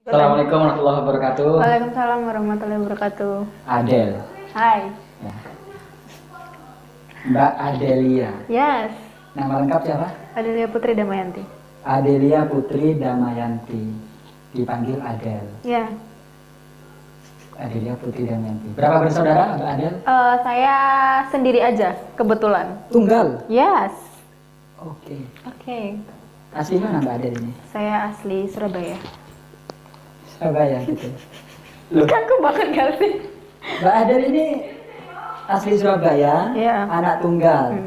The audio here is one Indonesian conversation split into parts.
Assalamualaikum warahmatullahi wabarakatuh. Waalaikumsalam warahmatullahi wabarakatuh. Adel. Hai. Ya. Mbak Adelia. Yes. Nama lengkap siapa? Adelia Putri Damayanti. Adelia Putri Damayanti. Dipanggil Adel. Ya. Adelia Putri Damayanti. Berapa bersaudara Mbak Adel? Saya sendiri aja, kebetulan. Tunggal. Yes. Oke. Oke. Asli mana Mbak Adel ini? Saya asli Surabaya. Surabaya gitu. Loh, Kaku banget gak sih? Mbak Adel ini asli Surabaya, Iya. anak tunggal.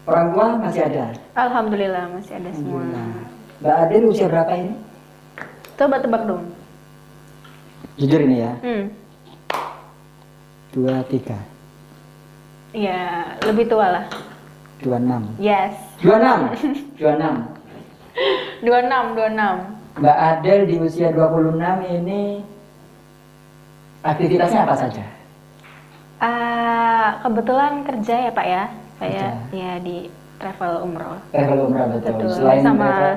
Orang tua masih ada? Alhamdulillah masih ada semua. Alhamdulillah. Mbak Adel usia berapa ini? Coba tebak dong. Jujur ini ya. 23, Ya, lebih tua lah. 26. Yes. 26. 26. 26. Mbak Adel di usia 26 ini aktivitasnya apa saja? Kebetulan kerja ya Pak ya. Saya Kerja. ya di travel umroh. Travel umrah betul. Betul. Selain Sama travel,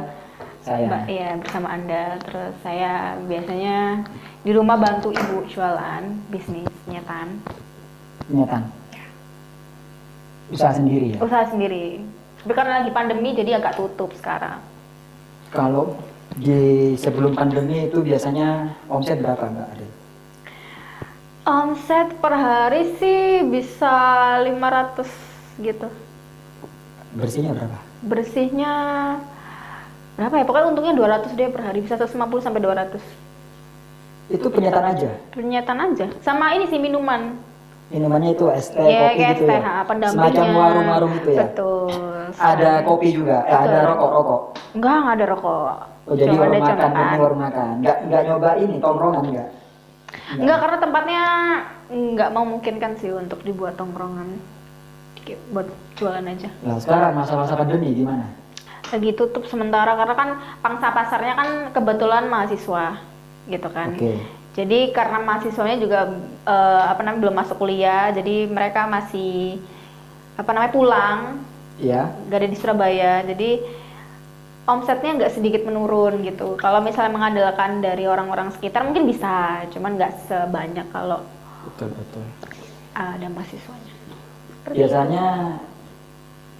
saya. Iya, bersama Anda. Terus saya biasanya di rumah bantu ibu jualan, bisnis penyetan. Penyetan. Usaha sendiri ya? Usaha sendiri. Tapi karena lagi pandemi jadi agak tutup sekarang. Kalau di sebelum pandemi itu biasanya omset berapa Mbak Adel? Omset per hari sih bisa 500 gitu. Bersihnya berapa? Bersihnya berapa ya? Pokoknya untungnya 200 deh per hari, bisa 150 sampai 200. Itu penyetan aja? Penyetan aja. Sama ini sih minuman. Minumannya itu es teh, Ya, kopi kayak gitu es teh, ya? pendampingnya. Semacam warung-warung gitu ya? Betul. Ada kopi juga? Betul. Ada rokok-rokok? Enggak ada rokok. Oh jadi Cuma warung ada makan, candaan. ini warung makan. Nggak nyoba ini, tongkrongan nggak? Enggak, karena tempatnya enggak memungkinkan sih untuk dibuat tongkrongan. Buat jualan aja. Nah sekarang masa-masa pandemi gimana? Lagi tutup sementara karena kan pangsa pasarnya kan kebetulan mahasiswa gitu kan. Oke. Jadi karena mahasiswanya juga belum masuk kuliah, jadi mereka masih pulang, Iya. nggak ada di Surabaya. Jadi omsetnya nggak sedikit menurun gitu. Kalau misalnya mengandalkan dari orang-orang sekitar mungkin bisa, cuman nggak sebanyak kalau Betul. ada mahasiswanya. Biasanya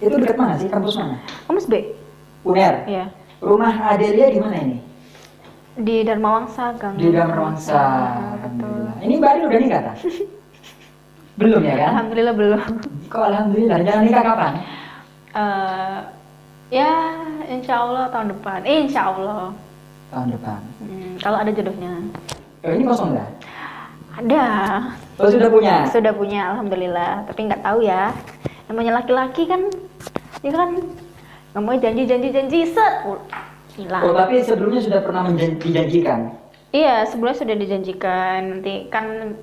itu dekat mana sih? Kampus mana? Kamus B? UNER. Iya. Rumah Adelia di mana ini? Di Dharma Wangsa, Gang. Di Damarwangsa. Betul. Ini Mbak Adel udah nikah tak? Belum ya kan? Alhamdulillah belum. Kok alhamdulillah? Jangan nikah kapan? Ya, insya Allah tahun depan. Insya Allah. Tahun depan. Kalau ada jodohnya. Ini kosong nggak? Ada. Oh sudah punya? Sudah punya, alhamdulillah. Tapi nggak tahu ya. Namanya laki-laki kan, ya kan, nggak mau janji set, hilang. Oh tapi sebelumnya sudah pernah dijanjikan? Iya, sebelumnya sudah dijanjikan. Nanti kan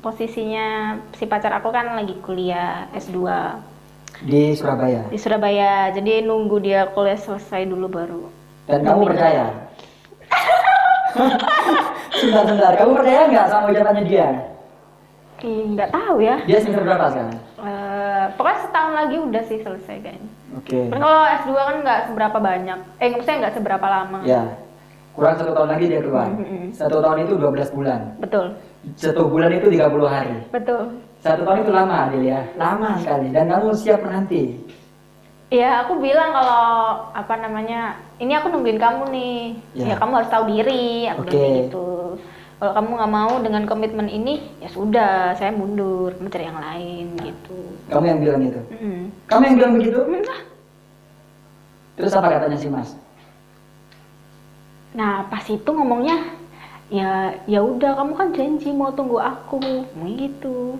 posisinya si pacar aku kan lagi kuliah S2 Di Surabaya? di Surabaya. Jadi nunggu dia kuliah selesai dulu baru. Dan kamu percaya? Sebentar, kamu percaya nggak sama ucapannya dia? Nggak tahu ya. Dia semester berapa sekarang? Pokoknya setahun lagi udah sih selesai kayaknya. Oke. Tapi kalau S2 kan nggak seberapa banyak. Maksudnya nggak seberapa lama. Ya, kurang 1 tahun lagi dia keluar. 1 tahun itu 12 bulan. Betul. 1 bulan itu 30 hari. Betul. 1 tahun itu lama, Adel ya. Lama sekali. Dan kamu siap menanti. Ya, aku bilang kalau ini aku nungguin kamu nih. Ya. Ya, kamu harus tahu diri. Aku bilang Oke. kayak gitu. Kalau kamu nggak mau dengan komitmen ini, ya sudah, saya mundur, mencari yang lain gitu. Kamu yang bilang itu. Kamu yang bilang begitu? Terus apa katanya si Mas? Nah, pas itu ngomongnya, ya udah, kamu kan janji mau tunggu aku, mau gitu.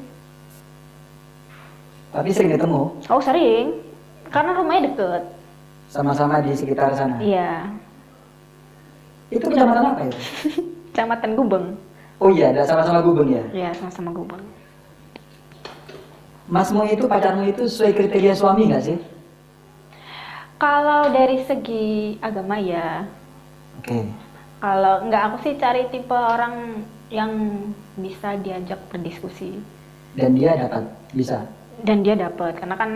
Tapi sering ketemu, Oh sering, karena rumahnya deket. sama-sama di sekitar sana. Iya, Itu kecamatan apa itu? Kecamatan Gubeng. Oh iya, ada sama-sama Gubeng ya. Iya, sama-sama Gubeng. Masmu itu, pacarmu itu sesuai kriteria suami nggak sih? Kalau dari segi agama ya, Oke. kalau nggak, aku sih cari tipe orang yang bisa diajak berdiskusi. Dan dia dapat, bisa. Dan dia dapat, karena kan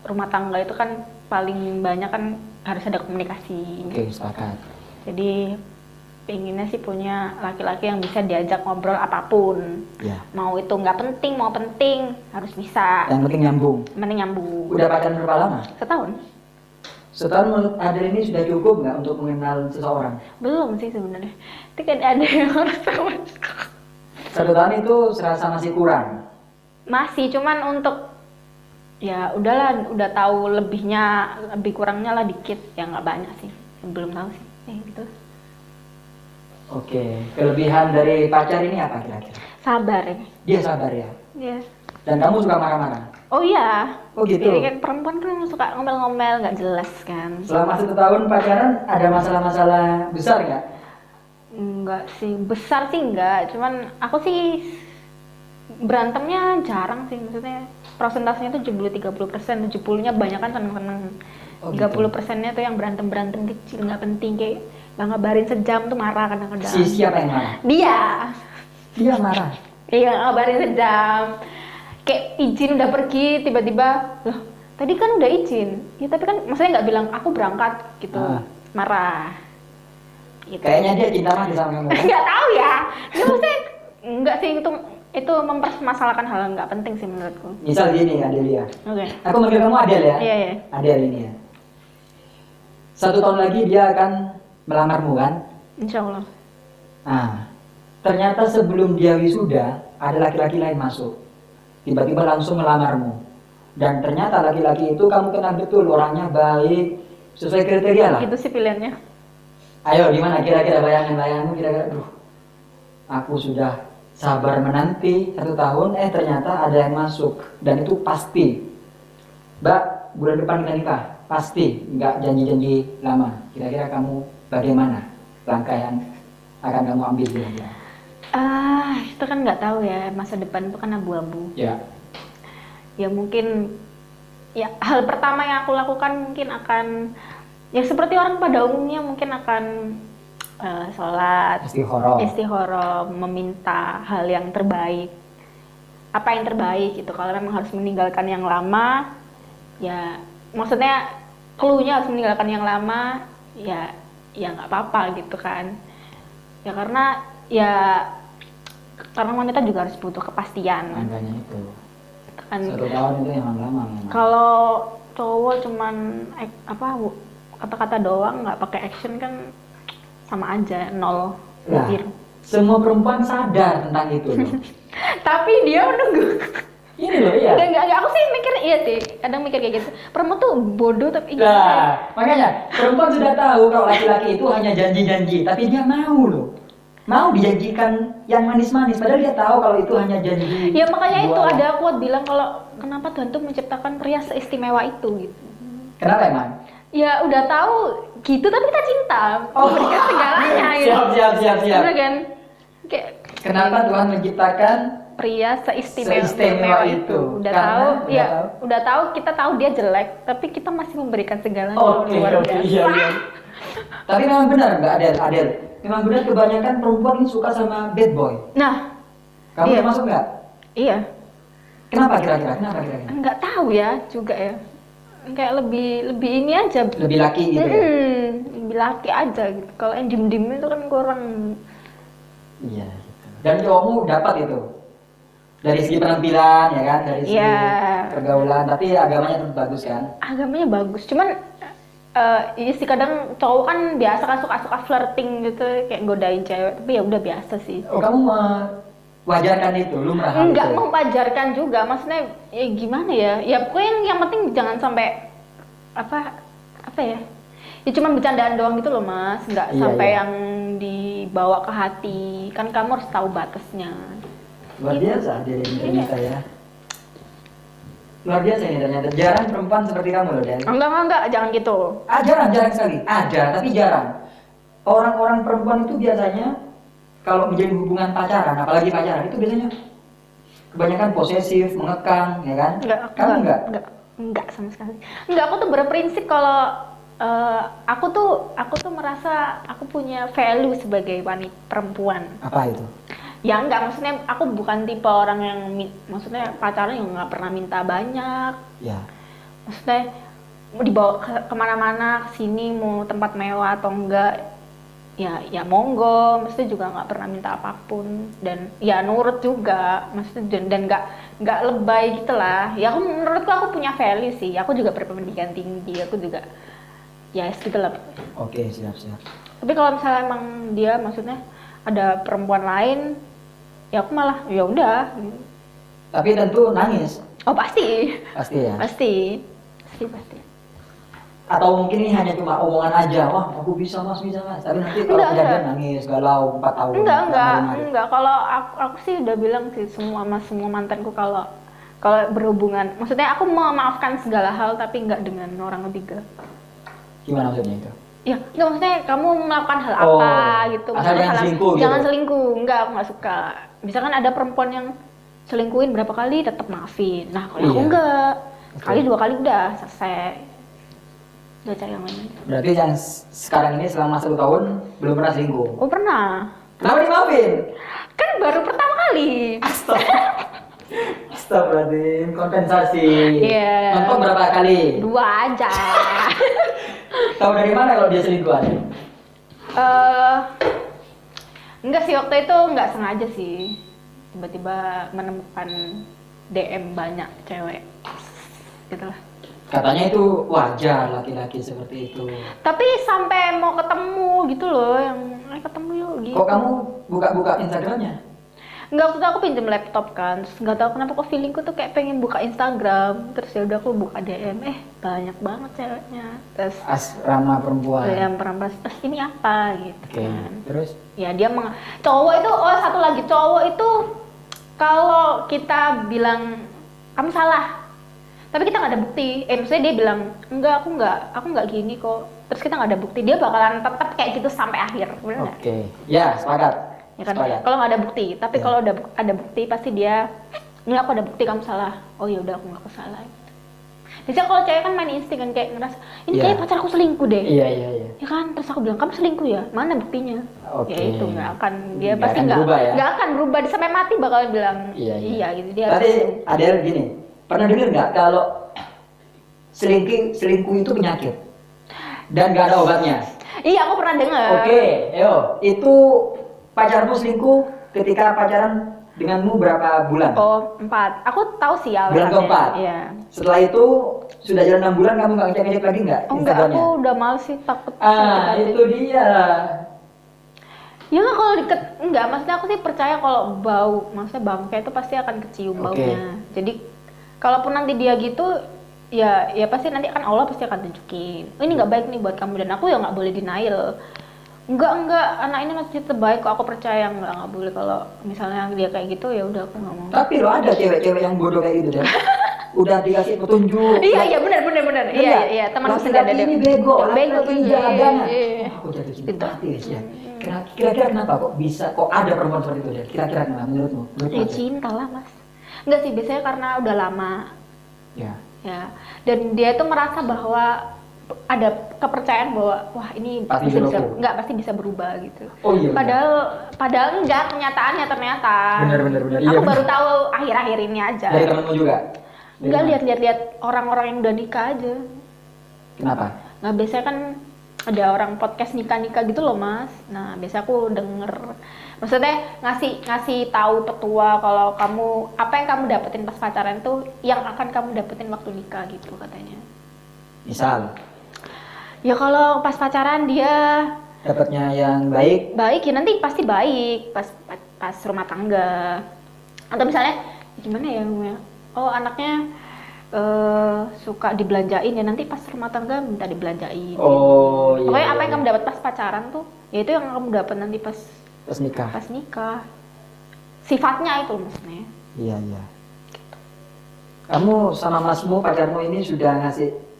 rumah tangga itu kan paling banyak kan harus ada komunikasi. Oke, sepakat. Jadi pengennya sih punya laki-laki yang bisa diajak ngobrol apapun. Ya. Mau itu nggak penting, mau penting, harus bisa. Yang penting nyambung. Mending nyambung. Udah pacaran berapa lama? Setahun? Setahun menurut Adel ini sudah cukup nggak untuk mengenal seseorang? Belum sih sebenarnya. Itu kan ada yang harus sama. 1 tahun itu serasa masih kurang. Masih, cuman untuk ya udahlah, udah tahu lebihnya, lebih kurangnya lah dikit, ya nggak banyak sih. Belum tahu sih, gitu. Oke, kelebihan dari pacar ini apa kira-kira? Sabar ya. Dia sabar ya. Iya. Dan kamu suka marah-marah. Oh iya. Oh gitu. Jadi kan perempuan kan suka ngomel-ngomel, nggak jelas kan. Selama 1 tahun pacaran ada masalah-masalah besar nggak? Enggak sih, besar sih enggak. Cuman aku sih berantemnya jarang sih, maksudnya persentasenya tuh 70-30%, 70-nya banyak kan seneng-seneng. Oh, gitu. 30%-nya tuh yang berantem-berantem kecil, nggak penting, kayak nggak ngabarin sejam tuh marah kadang-kadang. Siapa yang marah? Dia. Dia marah. Iya, ngabarin sejam. Kayak izin udah pergi, tiba-tiba, loh tadi kan udah izin. Ya tapi kan maksudnya nggak bilang aku berangkat gitu. Marah. Gitu. Kayaknya dia cinta mati sama kamu. Nggak tahu ya. Ya maksudnya nggak sih, itu mempermasalahkan hal yang nggak penting sih menurutku. Misal gini Adelia. Oke. Aku manggil kamu Adel ya? Iya, iya. Adel ini ya. 1 tahun lagi dia akan melamarmu kan? Insya Allah. Nah, ternyata sebelum dia wisuda, ada laki-laki lain masuk. Tiba-tiba langsung melamarmu. Dan ternyata laki-laki itu kamu kenal betul, orangnya baik, sesuai kriteria lah. Itu sih pilihannya. Ayo, gimana kira-kira bayangan-bayanganmu kira-kira? Aku sudah sabar menanti 1 tahun, ternyata ada yang masuk. Dan itu pasti. Mbak, bulan depan kita nikah. Pasti, nggak janji-janji lama. Kira-kira kamu bagaimana langkah yang akan kamu ambil kira-kira? Itu kan nggak tahu ya, masa depan itu kan abu-abu. Ya. Ya mungkin, ya hal pertama yang aku lakukan mungkin akan, ya seperti orang pada umumnya mungkin akan sholat, istikharah, meminta hal yang terbaik. Apa yang terbaik itu, kalau memang harus meninggalkan yang lama, ya maksudnya clue-nya harus meninggalkan yang lama, ya nggak apa-apa gitu kan. Ya karena wanita juga harus butuh kepastian. Makanya itu. Kan 1 tahun itu emang lama memang. kalau cowok cuman kata-kata doang, nggak pakai action kan sama aja, nol. Nah, semua perempuan sadar tentang itu loh. Tapi dia menunggu. Ini loh, iya. Enggak, aku sih mikir iya sih, kadang mikir kayak gitu. Perempuan tuh bodoh tapi Nah, makanya perempuan sudah tahu kalau laki-laki itu hanya janji-janji, tapi dia mau loh. Mau dijanjikan yang manis-manis, padahal dia tahu kalau itu hanya janji. Ya makanya itu buah. ada quote bilang kalau kenapa Tuhan tuh menciptakan pria seistimewa itu gitu. Kenapa emang? Ya udah tahu gitu tapi kita cinta, memberikan segalanya gitu. Siap. Bener kan? Kayak Kenapa Tuhan menciptakan pria seistimewa itu? Udah tahu kita tahu dia jelek, tapi kita masih memberikan segalanya. Oke, iya. Tapi memang benar nggak Adel? Memang benar kebanyakan perempuan ini suka sama bad boy. Nah, Kamu iya. termasuk nggak? Iya. Kenapa kira-kira? Nggak tahu ya juga ya. Kayak lebih ini aja. Lebih laki gitu ya? Lebih laki aja gitu. Kalau yang diem-diem itu kan kurang. Iya. Gitu. Dan cowokmu dapat itu dari segi penampilan ya kan, dari segi pergaulan. Tapi agamanya tetap bagus kan? Agamanya bagus. Cuman iya sih kadang cowok kan biasa kan suka flirting gitu, kayak godain cewek. Tapi ya udah biasa sih. Oh, kamu wajarkan itu, lumrah hal Enggak itu? mewajarkan juga, maksudnya ya gimana ya? Ya pokoknya yang penting jangan sampai apa ya? Ya cuma bercandaan doang gitu loh mas, nggak sampai yang dibawa ke hati. Kan kamu harus tahu batasnya. Luar biasa dia ini ternyata ya. Luar biasa ini ternyata. Jarang perempuan seperti kamu loh Dan. Enggak, jangan gitu. Jarang sekali. Ada, tapi jarang. Orang-orang perempuan itu biasanya kalau menjalin hubungan pacaran, apalagi pacaran itu biasanya kebanyakan posesif, mengekang, ya kan? Kamu Enggak sama sekali. Enggak, aku tuh berprinsip kalau aku tuh merasa aku punya value sebagai wanita perempuan. Apa itu? Ya enggak, maksudnya aku bukan tipe orang yang maksudnya pacaran yang nggak pernah minta banyak. Ya. Maksudnya mau dibawa kemana-mana, kesini mau tempat mewah atau enggak, ya monggo, maksudnya juga nggak pernah minta apapun dan ya nurut juga, maksudnya dan nggak lebay gitulah. Ya menurutku aku punya value sih, aku juga berpendidikan tinggi, aku juga ya gitulah. Oke, siap. Tapi kalau misalnya emang dia maksudnya ada perempuan lain, ya aku malah ya udah. Tapi tentu nangis. Oh pasti. Pasti ya. Pasti. Atau mungkin ini hanya cuma omongan aja, wah aku bisa mas. Tapi nanti kalau kejadian nangis, galau 4 tahun. Enggak. Kalau aku sih udah bilang sih semua mantanku kalau berhubungan, maksudnya aku memaafkan segala hal tapi nggak dengan orang ketiga. Gimana maksudnya itu? Ya, enggak maksudnya kamu melakukan hal apa gitu. Asal jangan selingkuh gitu. Jangan selingkuh, enggak aku nggak suka. Misalkan ada perempuan yang selingkuhin berapa kali tetap maafin. Nah kalau aku enggak, sekali 2 kali udah selesai. Udah cari yang lain. Berarti yang sekarang ini selama 1 tahun belum pernah selingkuh? Oh pernah. Kenapa dimaafin? Kan baru pertama kali. Astagfirullahaladzim, kompensasi. Iya. Nonton berapa kali? 2 aja. Tahu dari mana kalau dia selingkuhan? Enggak sih, waktu itu enggak sengaja sih. Tiba-tiba menemukan DM banyak cewek. Gitu lah. Katanya itu wajar laki-laki seperti itu. Tapi sampai mau ketemu gitu loh, yang ketemu yuk gitu. Kok kamu buka-buka Instagramnya? Enggak, waktu itu aku pinjam laptop kan, terus nggak tahu kenapa kok feelingku tuh kayak pengen buka Instagram, terus ya udah aku buka DM, banyak banget ceweknya, terus asrama perempuan. Yang perempuan, terus ini apa gitu kan. Terus? Ya dia cowok itu, satu lagi cowok itu kalau kita bilang kamu salah, tapi kita nggak ada bukti, maksudnya dia bilang enggak aku nggak gini kok, terus kita nggak ada bukti, dia bakalan tetap kayak gitu sampai akhir, benar nggak? Oke, ya sepakat. Ya kan, kalau nggak ada bukti, tapi kalau udah ada bukti pasti dia, ini aku ada bukti kamu salah, oh ya udah aku ngaku salah. Biasanya kalau cewek kan main insting kan, kayak ngerasa ini kayak pacarku selingkuh deh. Iya. Ya kan, terus aku bilang kamu selingkuh ya, mana buktinya? Oke. Ya itu nggak akan, dia pasti nggak akan berubah, sampai mati bakal bilang iya gitu dia. Tadi ada gini, pernah dengar nggak kalau selingkuh itu penyakit dan nggak ada obatnya? Iya, aku pernah dengar. Oke, itu pacarmu selingkuh ketika pacaran denganmu berapa bulan? Oh, 4. Aku tahu sih alasannya. Bulan keempat? Iya. Setelah itu, sudah jalan 6 bulan, kamu nggak ngecek-ngecek lagi nggak? Oh enggak, aku udah males sih, takut. Itu dia. Ya nggak, kalau deket, enggak, maksudnya aku sih percaya kalau bau, maksudnya bangkai itu pasti akan kecium baunya. Jadi, kalaupun nanti dia gitu, ya pasti nanti kan Allah pasti akan tunjukin. Ini nggak baik nih buat kamu, dan aku ya nggak boleh denial. Enggak, anak ini masih terbaik kok, aku percaya. Enggak boleh kalau misalnya dia kayak gitu, ya udah aku nggak mau. Tapi lo ada cewek-cewek yang bodoh kayak gitu, Dan. Udah dikasih petunjuk. Iya, benar. Iya, teman sudah ada. Ini bego Iya. Aku jadi cinta ya. Kira-kira kenapa kok bisa, kok ada perempuan seperti itu, Dan? Kira-kira kenapa menurutmu? Cinta lah, Mas. Enggak sih, biasanya karena udah lama. Ya. Dan dia tuh merasa bahwa ada kepercayaan bahwa wah ini pasti bisa berubah gitu. Oh iya. Padahal enggak, kenyataannya ternyata. Benar. Aku baru tahu akhir-akhir ini aja. Dari temanmu juga? Enggak, lihat orang-orang yang udah nikah aja. Kenapa? Nah, biasanya kan ada orang podcast nikah gitu loh, Mas. Nah, biasa aku denger, maksudnya ngasih tahu petua kalau apa yang kamu dapetin pas pacaran tuh yang akan kamu dapetin waktu nikah gitu katanya. Misal? Ya kalau pas pacaran dia dapatnya yang baik ya nanti pasti baik pas rumah tangga. Atau misalnya gimana ya, anaknya suka dibelanjain, ya nanti pas rumah tangga minta dibelanjain. Pokoknya apa yang kamu dapat pas pacaran tuh, ya itu yang kamu dapat nanti pas nikah. Sifatnya itu maksudnya. Iya. Kamu sama masmu, pacarmu ini sudah ngasih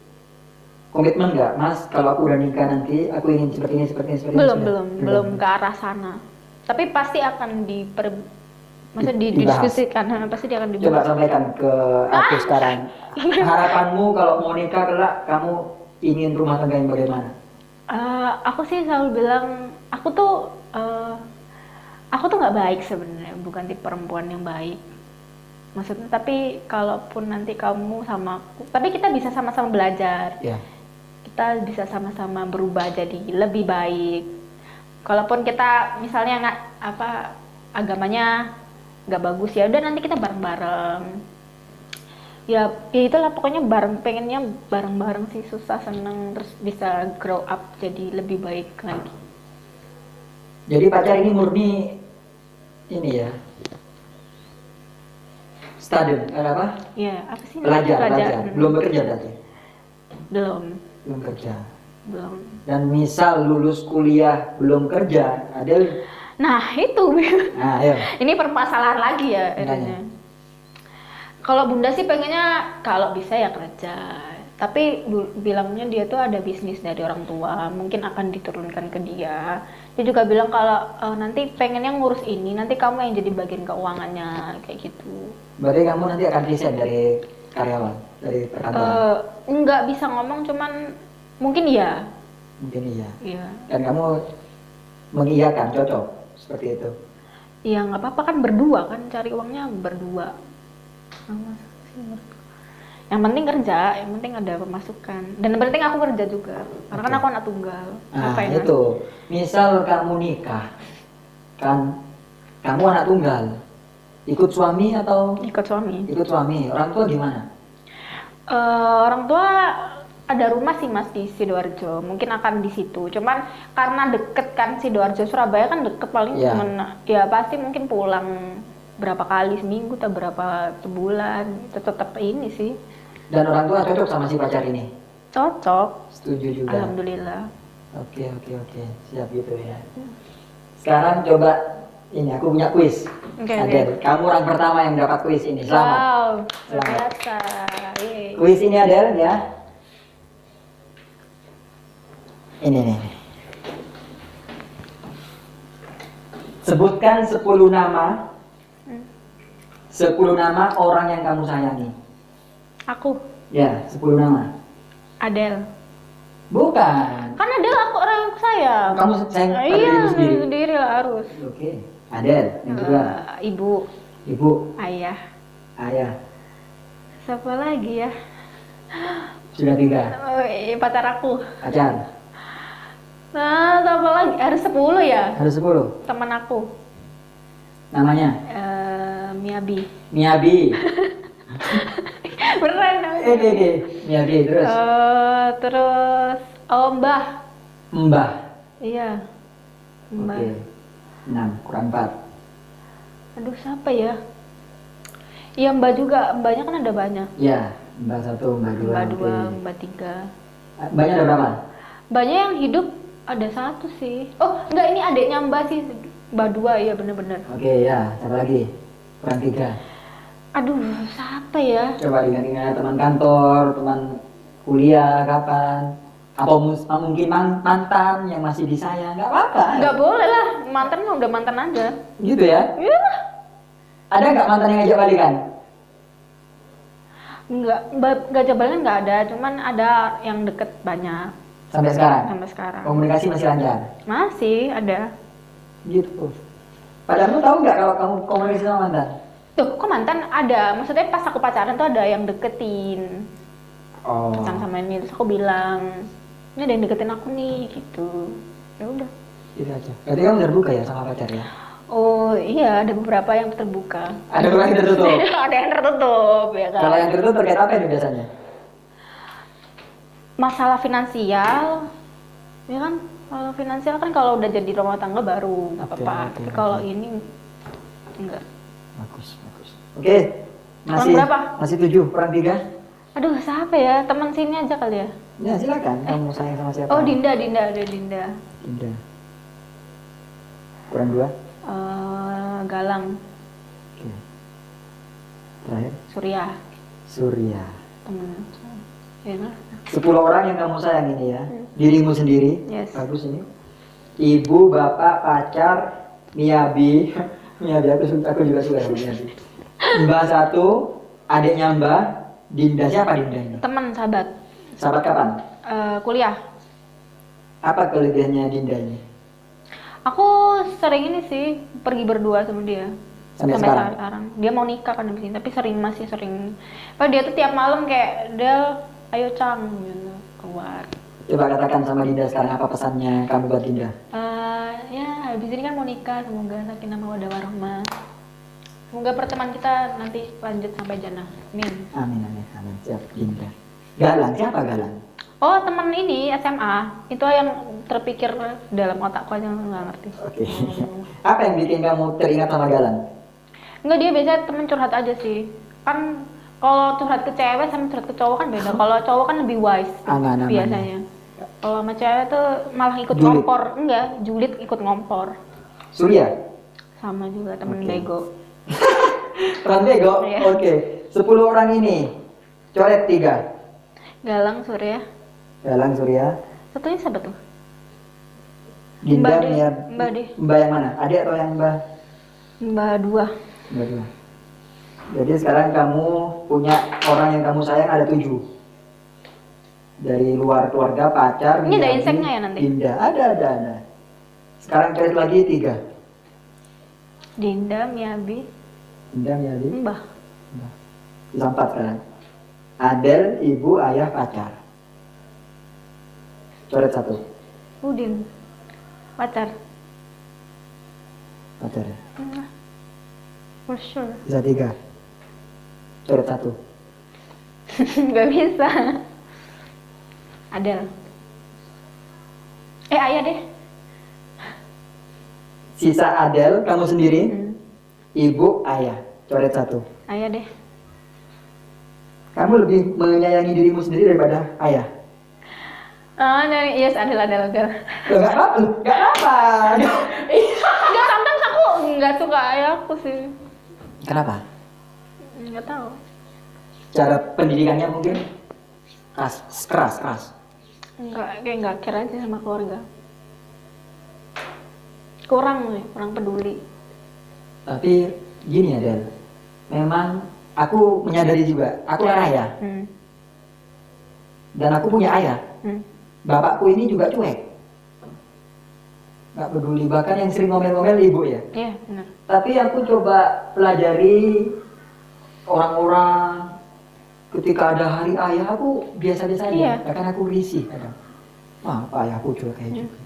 komitmen nggak, Mas? Kalau aku udah nikah nanti, aku ingin seperti ini. Belum ke arah sana. Tapi pasti akan didiskusikan, pasti dia akan dibahas. Coba sampaikan ke aku sekarang. Harapanmu kalau mau nikah kelak, kamu ingin rumah tangga yang bagaimana? Aku sih selalu bilang, aku tuh nggak baik sebenarnya, bukan tipe perempuan yang baik. Maksudnya, tapi kalaupun nanti kamu sama aku, tapi kita bisa sama-sama belajar. Yeah. Kita bisa sama-sama berubah jadi lebih baik. Kalaupun kita misalnya nggak agamanya nggak bagus, ya udah nanti kita bareng-bareng. Ya itulah pokoknya pengennya bareng-bareng sih, susah seneng terus bisa grow up jadi lebih baik lagi. Jadi pacar ini murni ini ya, student, apa? Ya apa sih? Pelajar. Belum bekerja berarti? Belum kerja. belum. Dan misal lulus kuliah belum kerja, Adel. Nah itu. Nah, ayo. Ini permasalahan lagi ya. Kalau Bunda sih pengennya kalau bisa ya kerja. Tapi bilangnya dia tuh ada bisnis dari orang tua, mungkin akan diturunkan ke dia. Dia juga bilang kalau nanti pengennya ngurus ini, nanti kamu yang jadi bagian keuangannya, kayak gitu. Berarti kamu nanti akan resign dari karyawan, dari perkantoran? Nggak bisa ngomong, cuman mungkin iya. Mungkin iya. Iya. Dan kamu mengiyakan, cocok seperti itu? Iya, nggak apa-apa kan, berdua kan, cari uangnya berdua. Yang penting kerja, yang penting ada pemasukan, dan yang penting aku kerja juga, karena kan aku anak tunggal. Nah itu, misal kamu nikah, kan kamu anak tunggal, ikut suami atau? Ikut suami. Orang tua gimana? Orang tua ada rumah sih Mas di Sidoarjo, mungkin akan di situ. Cuman karena deket kan, Sidoarjo Surabaya kan deket, paling cuman ya pasti mungkin pulang berapa kali seminggu atau berapa sebulan, tetap ini sih. Dan orang tua cocok sama si pacar ini? Cocok. Setuju juga? Alhamdulillah. Oke, siap gitu ya. Sekarang coba ini, aku punya kuis. Adel, kamu orang pertama yang dapat kuis ini. Selamat. Wow, luar biasa. Kuis ini Adel ya. Ini nih. Sebutkan 10 nama. 10 nama orang yang kamu sayangi. Aku? Ya, 10 nama. Adel. Bukan. Kan Adel aku orang yang aku sayang. Kamu sayang pada dirimu sendiri? Iya, sendiri lah harus. Oke. Adel, yang kedua. Ibu. Ayah. Siapa lagi ya? Sudah 3. Pacar aku. Pacar. Nah, siapa lagi? Harus 10 ya? Harus 10. Teman aku. Namanya? Miyabi. Beneran namanya. Miyabi, terus? Terus Mbah. Iya. Mbah. Oke. 6, kurang 4. Aduh, siapa ya? Iya, Mbah juga. Mbahnya kan ada banyak. Iya, Mbah 1, Mbah 2. Mbah 2, Mbah 3. Mbahnya ada berapa? Mbahnya yang hidup ada 1 sih. Oh, enggak, ini adiknya Mbah sih. Mbah 2, iya bener-bener. Oke, ya. Siapa lagi? Kurang 3. Aduh, siapa ya? Coba ingat-ingat, teman kantor, teman kuliah, kapan? Atau mungkin mantan yang masih disayang, nggak apa-apa. Nggak boleh lah, mantan mah udah mantan aja. Gitu ya? Iya. Ada nggak mantan yang ngajak balikan? Nggak ngajak balikan nggak ada, cuman ada yang deket banyak. Sampai sekarang? Sampai sekarang. Komunikasi masih lancar? Masih ada. Gitu. Padahal lu tahu nggak kalau kamu komunikasi sama mantan? Tuh, kok mantan ada? Maksudnya pas aku pacaran tuh ada yang deketin. Oh. Sama ini, terus aku bilang, ini ada yang deketin aku nih, gitu. Ya udah. Gitu aja. Berarti kamu terbuka ya sama pacarnya? Oh iya, ada beberapa yang terbuka. Ada beberapa yang tertutup? Ada yang tertutup, ya kan. Kalau yang tertutup terkait apa ini biasanya? Masalah finansial, ya kan. Kalau finansial kan kalau udah jadi rumah tangga baru nggak apa-apa. Tapi kalau ini enggak. Bagus. Oke. Masih 7, kurang 3. Aduh, siapa ya? Teman sini aja kali ya? Ya, silakan. Kamu sayang sama siapa? Oh, Dinda, ada Dinda. Kurang 2. Galang. Oke. Terakhir? Surya. Temen. Ya kan? 10 orang yang kamu sayang ini ya. Dirimu sendiri. Yes. Bagus ini. Ibu, bapak, pacar, Miyabi. Aku juga suka sama Miyabi. Mbah 1, adiknya Mbah. Dinda, siapa Dinda ini? Teman, sahabat. Sahabat kapan? Kuliah. Apa kelebihannya Dinda ini? Aku sering ini sih, pergi berdua sama dia. Sampai sekarang. Dia mau nikah kan di sini, tapi masih sering. Dia tuh tiap malam kayak, ayo Cang, gitu, keluar. Coba katakan sama Dinda sekarang apa pesannya kamu buat Dinda? Ya habis ini kan mau nikah, semoga sakinah mawaddah warahmah. Semoga pertemuan kita nanti lanjut sampai jannah. Amin. Amin, amin, amin. Siap, Dinda. Galang, siapa Galang? Oh, teman ini SMA. Itu yang terpikir dalam otakku aja nggak ngerti. Oke. Apa yang bikin kamu teringat sama Galang? Enggak, dia biasanya temen curhat aja sih. Kan kalau curhat ke cewek sama curhat ke cowok kan beda. Kalau cowok kan lebih wise Aman, biasanya. Kalau sama cewek tuh malah ikut Julid. ngompor. Enggak, julid ikut ngompor. Surya? Sama juga temen Oke. bego. Teman bego? Iya. Oke. 10 orang ini. Coret 3. Galang, Surya. Galang, Surya. Satunya siapa tuh? Dinda, Mbak deh. Mia. Mbak deh. Mbak yang mana? Adik atau yang Mbak? Mbak dua. Mbak dua. Jadi sekarang kamu punya orang yang kamu sayang ada 7. Dari luar keluarga, pacar, Ini ada Miyabi, inseknya ya nanti? Dinda, ada. Sekarang coret lagi 3. Dinda, Miyabi, Dinda, Miyabi, Mbah. bisa 4 sekarang. Adel, ibu, ayah, pacar. Coret 1. Udin. Pacar. Pacar ya. For sure. Bisa 3. Coret 1. Gak bisa. Adel. Ayah deh. Sisa Adel, kamu sendiri, Hmm. ibu, ayah. Coret 1. Ayah deh. Kamu lebih menyayangi dirimu sendiri daripada ayah. Yes, Adel. Loh, nggak apa-apa, nggak apa. Enggak, sometimes aku nggak suka ayahku sih. Kenapa? Nggak tahu. Cara pendidikannya mungkin keras. Kayak nggak kira aja sama keluarga. Kurang peduli. Tapi gini ya Del, memang aku menyadari juga, aku kan ayah, dan aku punya ayah. Bapakku ini juga cuek, nggak peduli, bahkan yang sering ngomel-ngomel ibu ya. Iya, benar. Tapi aku coba pelajari orang-orang ketika ada hari ayah, aku biasa-biasa aja, Iya. bahkan aku risih kadang. Wah, apa ayahku cuek kayak gitu.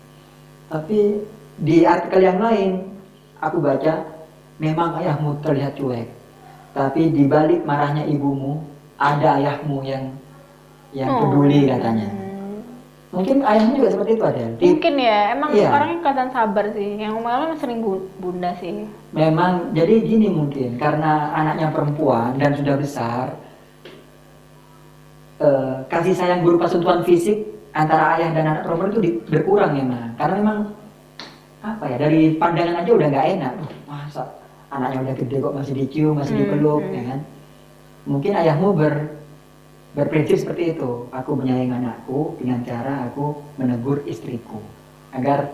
Tapi di artikel yang lain, aku baca, memang ayahmu terlihat cuek, tapi di balik marahnya ibumu, ada ayahmu yang peduli katanya. Mungkin ayahmu juga seperti itu Adel. Mungkin ya, emang Iya. orangnya kelihatan sabar sih. Yang ngomel sering bunda sih. Memang jadi gini mungkin karena anaknya perempuan dan sudah besar, kasih sayang berupa sentuhan fisik antara ayah dan anak perempuan itu berkurang memang. Karena memang apa ya, dari pandangan aja udah nggak enak. Masa anaknya udah gede kok masih dicium, masih dipeluk, ya kan? Mungkin ayahmu berprinsip seperti itu. Aku menyayangi anakku dengan cara aku menegur istriku agar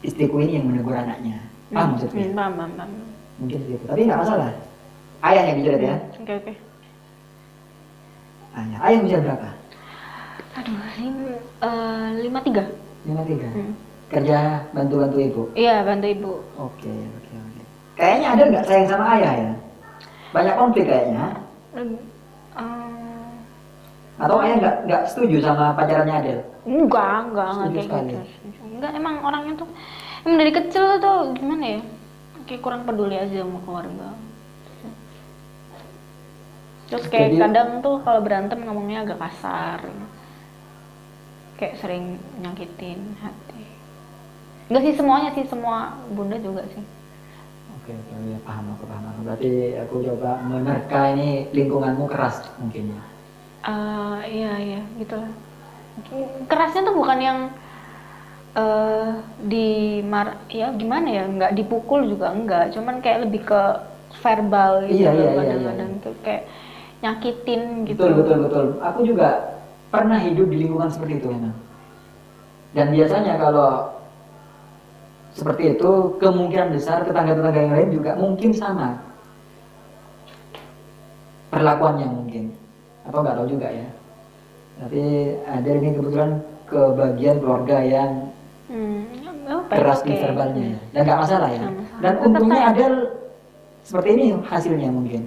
istriku ini yang menegur anaknya. Paham maksudnya? Paham. Mungkin seperti itu. Tapi nggak masalah. Ayah yang bicara ya. Oke. Ayah bisa berapa? Aduh, 53. 53. Kerja bantu-bantu ibu. Iya, bantu ibu. Oke. Kayaknya ada nggak sayang sama ayah ya? Banyak konflik kayaknya. Atau ayah nggak setuju sama pacarannya Adel? Enggak Setuju kayak sekali. gitu. Enggak, emang orangnya tuh emang dari kecil tuh gimana ya? Kayak kurang peduli aja sama keluarga. Terus kayak Jadi- kadang tuh kalau berantem ngomongnya agak kasar. Kayak sering nyakitin hati. Enggak sih semuanya sih, semua bunda juga sih. Oke, ya paham aku. Berarti aku coba menerka ini lingkunganmu keras mungkin ya. Iya gitulah. Kerasnya tuh bukan yang ya gimana ya, nggak dipukul juga enggak, cuman kayak lebih ke verbal gitu. Iya. Kadang-kadang tuh kayak nyakitin gitu. Betul. Aku juga pernah hidup di lingkungan seperti itu memang. Dan biasanya kalau seperti itu, kemungkinan besar tetangga-tetangga yang lain juga mungkin sama perlakuannya mungkin. Apa nggak tahu juga ya. Tapi ada ini kebetulan ke bagian keluarga yang keras di verbalnya ya. Dan nggak masalah ya. Dan Tetap untungnya sayang. Adel seperti ini hasilnya mungkin.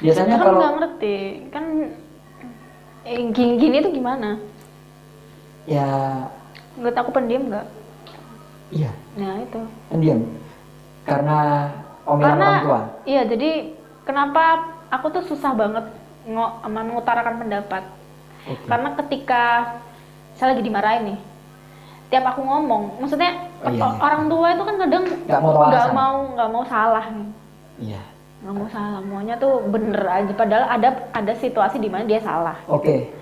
Biasanya Kan kalau nggak ngerti kan gini tuh gimana? Ya, Menurut aku pendiam nggak? iya, Nah itu. pendiam. Karena omelan Karena orang tua. iya, jadi kenapa aku tuh susah banget mengutarakan pendapat. Oke. Karena ketika saya lagi dimarahin nih, tiap aku ngomong, maksudnya Oh, iya, iya. orang tua itu kan kadang Nggak mau tahu alasan. nggak mau salah nih. Iya. Nggak mau salah, maunya tuh bener aja. Padahal ada situasi di mana dia salah. Oke.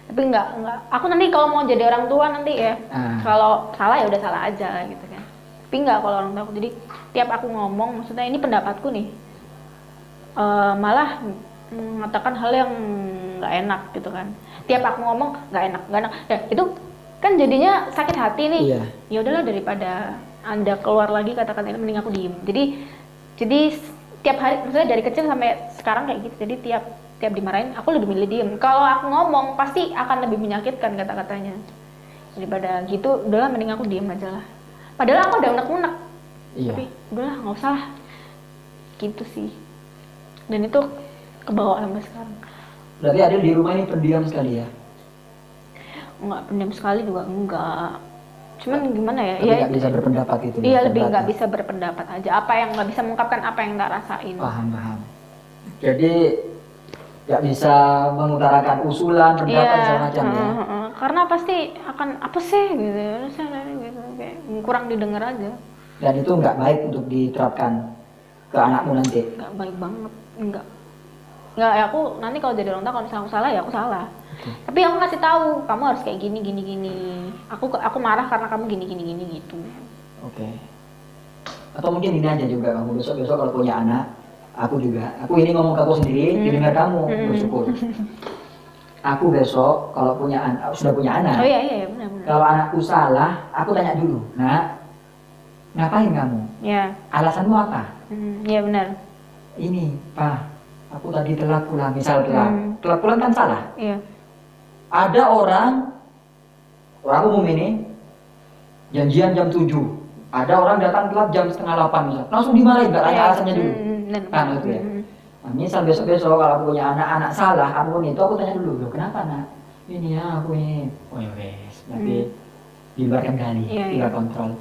Tapi nggak. Aku nanti kalau mau jadi orang tua nanti ya, kalau salah ya udah salah aja gitu kan. Tapi nggak kalau orang tua aku. Jadi tiap aku ngomong, maksudnya ini pendapatku nih, malah mengatakan hal yang nggak enak gitu kan. Tiap aku ngomong nggak enak. Ya, itu kan jadinya sakit hati nih. Iya. Ya udahlah, daripada Anda keluar lagi kata-kata ini, mending aku diem. Jadi tiap hari, maksudnya dari kecil sampai sekarang kayak gitu. Jadi tiap dimarahin aku lebih milih diem. Kalau aku ngomong pasti akan lebih menyakitkan kata-katanya. Daripada gitu, udahlah mending aku diem aja lah. Padahal aku udah unek-unek. Iya. Tapi udahlah nggak usah lah. Gitu sih. Dan itu kebawa sampai sekarang. Berarti Adel di rumah ini pendiam sekali ya? Enggak, pendiam sekali juga enggak. Cuman gimana ya? Tapi nggak bisa berpendapat gitu. Iya, lebih nggak bisa berpendapat aja. Apa yang nggak bisa mengungkapkan apa yang nggak rasain. Paham. Jadi nggak bisa mengutarakan usulan, pendapat segala macam ya? Karena pasti akan apa sih gitu, gitu kayak kurang didengar aja. Dan itu nggak baik untuk diterapkan ke anakmu nanti? Nggak baik banget, enggak. Nggak, ya aku nanti kalau jadi orang tua, kalau misalnya aku salah ya aku salah. Tapi aku ngasih tahu, kamu harus kayak gini. Aku marah karena kamu gini gitu. Oke. Atau mungkin ini aja juga, kamu besok kalau punya anak, aku ini ngomong ke aku sendiri, didengar kamu, bersyukur. Aku besok kalau sudah punya anak. Oh iya benar. Kalau anakku salah, aku tanya dulu, nak, ngapain kamu? Ya. Alasanmu apa? Iya benar. Ini, Pak, aku tadi telat pulang, misal telat pulang kan salah. Iya. Ada orang umum ini janjian jam 7. Ada orang datang telat jam setengah 8 misal. Langsung dimarahin, nggak tanya alasannya dulu. Kan gitu ya. Nah, misal besok kalau aku punya anak salah, apapun itu aku tanya dulu, kenapa nak? Ini ya aku ini. Oh ya wes, berarti diluarkan kali, tidak kontrol.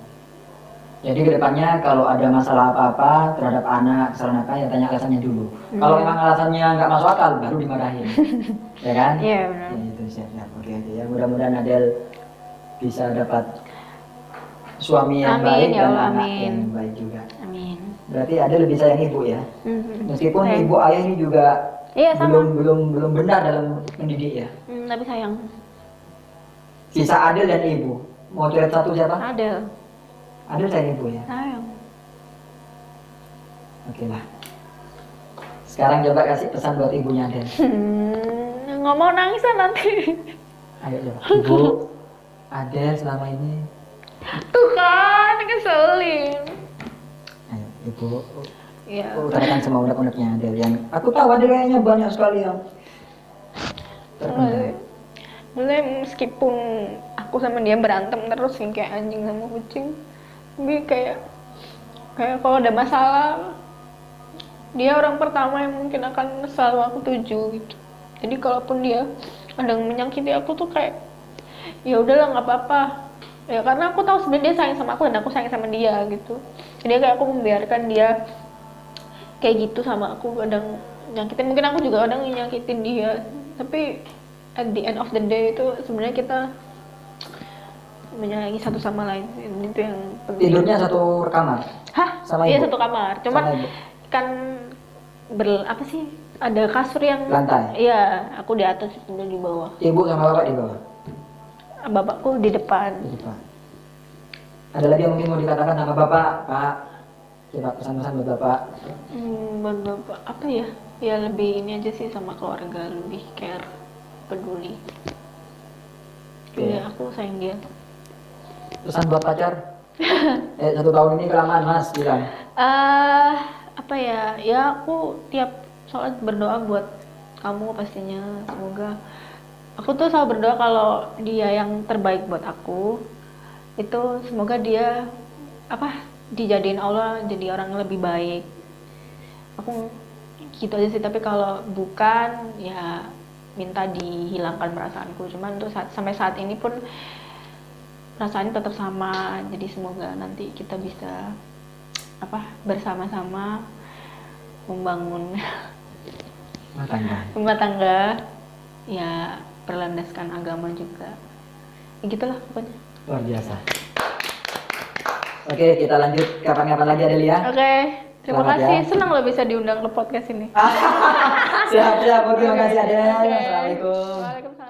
Jadi kedepannya kalau ada masalah apa-apa terhadap anak, kesalahan apa ya tanya alasannya dulu. Kalau memang alasannya nggak masuk akal, baru dimarahin. Ya kan? Iya benar. Ya, itu siap. Oke. Ya mudah-mudahan Adel bisa dapat suami yang baik dan anak yang baik juga. Amin. Berarti Adel lebih sayang ibu ya. Meskipun ibu ayah ini juga belum benar dalam mendidik ya. Tapi sayang. Sisa Adel dan ibu. Mau coret satu siapa? Adel. Adel sayang ibu ya. Sayang. Oke lah. Sekarang coba kasih pesan buat ibunya Adel. Nggak mau nangis nanti. Ayo coba. Ibu, Adel selama ini. Tuh kan, keselin. Ayo, ibu. Iya. Utarakan semua unek-uneknya Adel yang aku tahu Adel kayaknya banyak sekali yang terpendam. Dulu meskipun aku sama dia berantem terus kayak anjing sama kucing, tapi kayak kalau ada masalah, dia orang pertama yang mungkin akan selalu aku tuju gitu. Jadi kalaupun dia kadang menyakiti aku tuh kayak ya udahlah nggak apa-apa. Ya karena aku tahu sebenarnya dia sayang sama aku dan aku sayang sama dia gitu. Jadi kayak aku membiarkan dia kayak gitu sama aku, kadang nyakitin, mungkin aku juga kadang nyakitin dia, tapi at the end of the day itu sebenarnya kita menyayangi satu sama lain, itu yang penting. Tidurnya satu kamar? Hah? Sama iya ibu? satu kamar, cuman kan apa sih, ada kasur yang lantai? Iya, aku di atas, itu di bawah. Ibu sama bapak di bawah? Bapakku di depan. Di depan. Ada lagi yang mungkin mau dikatakan sama bapak, Pak? Coba pesan-pesan buat bapak. Buat bapak apa ya? Ya lebih ini aja sih sama keluarga, lebih care, peduli. Iya, aku sayang dia. Pesan buat pacar? 1 tahun ini kelamaan mas, bilang. Apa ya? Ya aku tiap sholat berdoa buat kamu pastinya. Semoga aku tuh selalu berdoa kalau dia yang terbaik buat aku. Itu semoga dia dijadiin Allah jadi orang yang lebih baik. Aku gitu aja sih. Tapi kalau bukan ya minta dihilangkan perasaanku. Cuman untuk sampai saat ini pun perasaannya tetap sama. Jadi semoga nanti kita bisa bersama-sama membangun rumah tangga ya, berlandaskan agama juga. Ya gitulah pokoknya. Luar biasa. Oke, kita lanjut kapan-kapan lagi Adelia. Oke, terima Selamat kasih. ya. Senang lo bisa diundang ke podcast ini. Siap. Terima kasih Adel. Oke. Assalamualaikum. Waalaikumsalam.